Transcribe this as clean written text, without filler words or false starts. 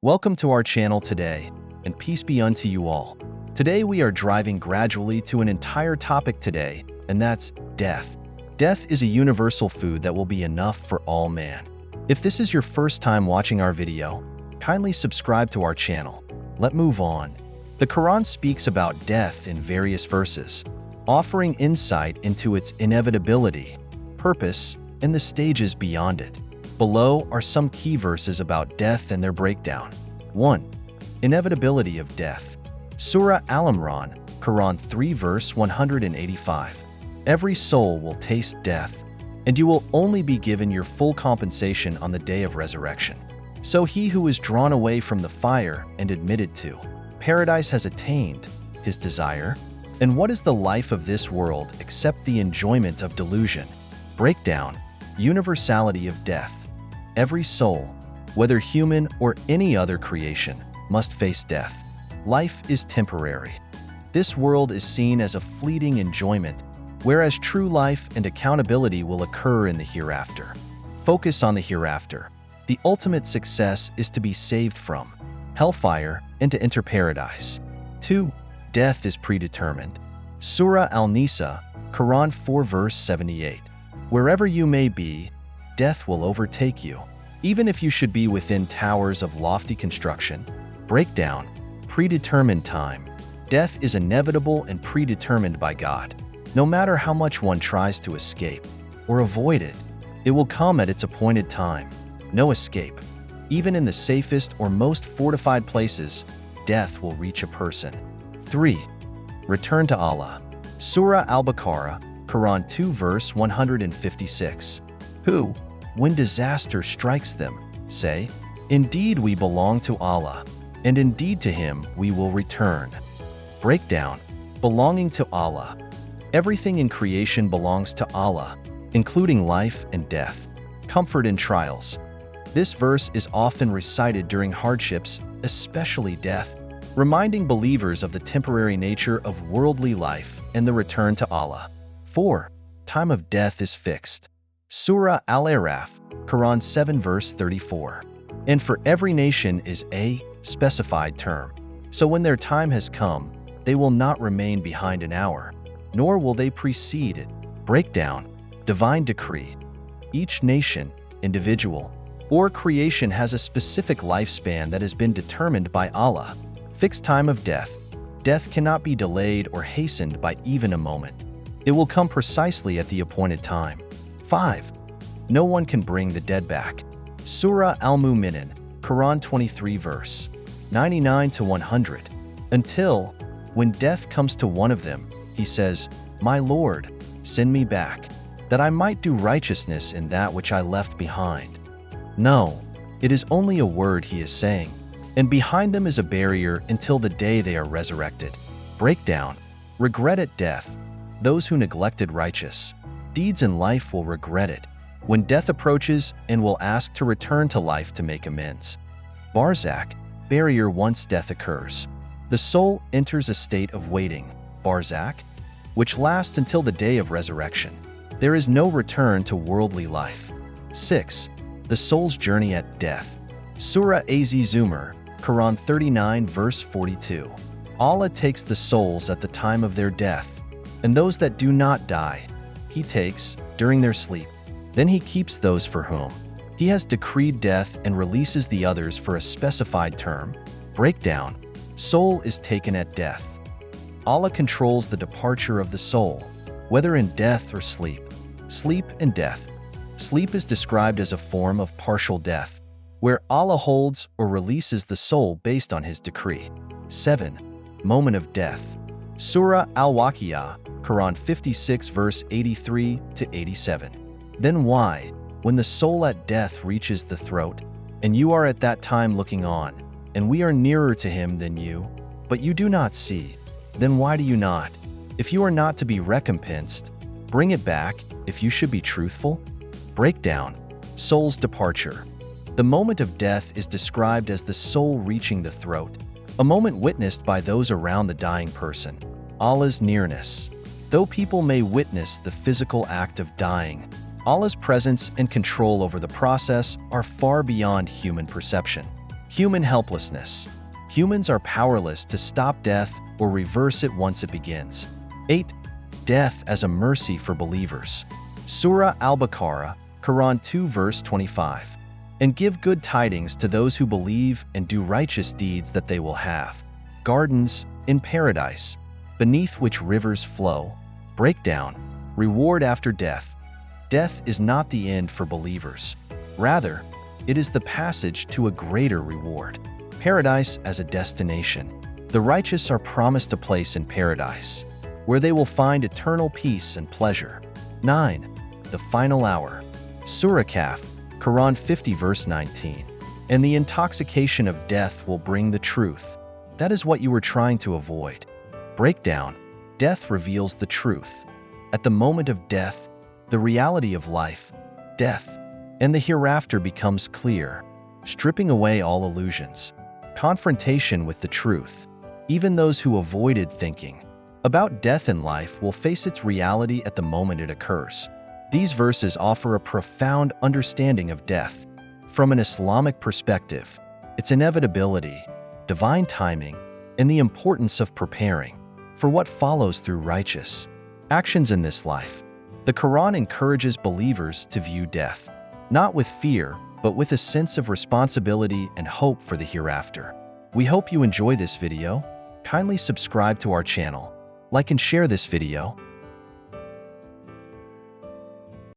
Welcome to our channel today, and peace be unto you all. Today we are driving gradually to an entire topic today, and that's death. Death is a universal food that will be enough for all man. If this is your first time watching our video, kindly subscribe to our channel. Let's move on. The Quran speaks about death in various verses, offering insight into its inevitability, purpose, and the stages beyond it. Below are some key verses about death and their breakdown. 1. Inevitability of death. Surah Al-Imran, Quran 3 verse 185. Every soul will taste death, and you will only be given your full compensation on the day of resurrection. So he who is drawn away from the fire and admitted to paradise has attained his desire. And what is the life of this world except the enjoyment of delusion? Breakdown. Universality of death. Every soul, whether human or any other creation, must face death. Life is temporary. This world is seen as a fleeting enjoyment, whereas true life and accountability will occur in the hereafter. Focus on the hereafter. The ultimate success is to be saved from hellfire and to enter paradise. 2. Death is predetermined. Surah Al-Nisa, Quran 4 verse 78. Wherever you may be, death will overtake you, even if you should be within towers of lofty construction. Breakdown. Predetermined time. Death is inevitable and predetermined by God. No matter how much one tries to escape or avoid it, it will come at its appointed time. No escape. Even in the safest or most fortified places, death will reach a person. 3. Return to Allah. Surah Al-Baqarah, Quran 2 verse 156. Who, when disaster strikes them, say, "Indeed we belong to Allah, and indeed to Him we will return." Breakdown. Belonging to Allah. Everything in creation belongs to Allah, including life and death, comfort and trials. This verse is often recited during hardships, especially death, reminding believers of the temporary nature of worldly life and the return to Allah. 4. Time of death is fixed. Surah Al-Araf, Quran 7 verse 34. And for every nation is a specified term. So when their time has come, they will not remain behind an hour, nor will they precede it. Breakdown. Divine decree. Each nation, individual, or creation has a specific lifespan that has been determined by Allah. Fixed time of death. Death cannot be delayed or hastened by even a moment. It will come precisely at the appointed time. 5. No one can bring the dead back. Surah Al-Mu'minun, Quran 23 verse 99 to 100. Until, when death comes to one of them, he says, "My Lord, send me back, that I might do righteousness in that which I left behind." No, it is only a word he is saying, and behind them is a barrier until the day they are resurrected. Breakdown. Regret at death. Those who neglected righteous deeds in life will regret it when death approaches and will ask to return to life to make amends. Barzakh. Barrier once death occurs. The soul enters a state of waiting, Barzakh, which lasts until the day of resurrection. There is no return to worldly life. 6. The soul's journey at death. Surah Az-Zumar, Quran 39 verse 42. Allah takes the souls at the time of their death, and those that do not die, He takes during their sleep. Then He keeps those for whom He has decreed death and releases the others for a specified term. Breakdown. Soul is taken at death. Allah controls the departure of the soul, whether in death or sleep. Sleep and death. Sleep is described as a form of partial death, where Allah holds or releases the soul based on His decree. 7. Moment of death. Surah Al-Waqiyah, Quran 56 verse 83 to 87. Then why, when the soul at death reaches the throat, and you are at that time looking on, and we are nearer to Him than you, but you do not see, then why do you not? If you are not to be recompensed, bring it back if you should be truthful. Breakdown. Soul's departure. The moment of death is described as the soul reaching the throat, a moment witnessed by those around the dying person. Allah's nearness. Though people may witness the physical act of dying, Allah's presence and control over the process are far beyond human perception. Human helplessness. Humans are powerless to stop death or reverse it once it begins. 8. Death as a mercy for believers. Surah Al-Baqarah, Quran 2 verse 25. And give good tidings to those who believe and do righteous deeds that they will have gardens in paradise, beneath which rivers flow. Breakdown. Reward after death. Death is not the end for believers. Rather, it is the passage to a greater reward. Paradise as a destination. The righteous are promised a place in paradise, where they will find eternal peace and pleasure. 9. The final hour. Surah Kahf, Quran 50 verse 19. And the intoxication of death will bring the truth. That is what you were trying to avoid. Breakdown. Death reveals the truth. At the moment of death, the reality of life, death, and the hereafter becomes clear, stripping away all illusions. Confrontation with the truth. Even those who avoided thinking about death and life will face its reality at the moment it occurs. These verses offer a profound understanding of death. From an Islamic perspective, its inevitability, divine timing, and the importance of preparing for what follows through righteous actions in this life. The Quran encourages believers to view death not with fear, but with a sense of responsibility and hope for the hereafter. We hope you enjoy this video. Kindly subscribe to our channel, like and share this video,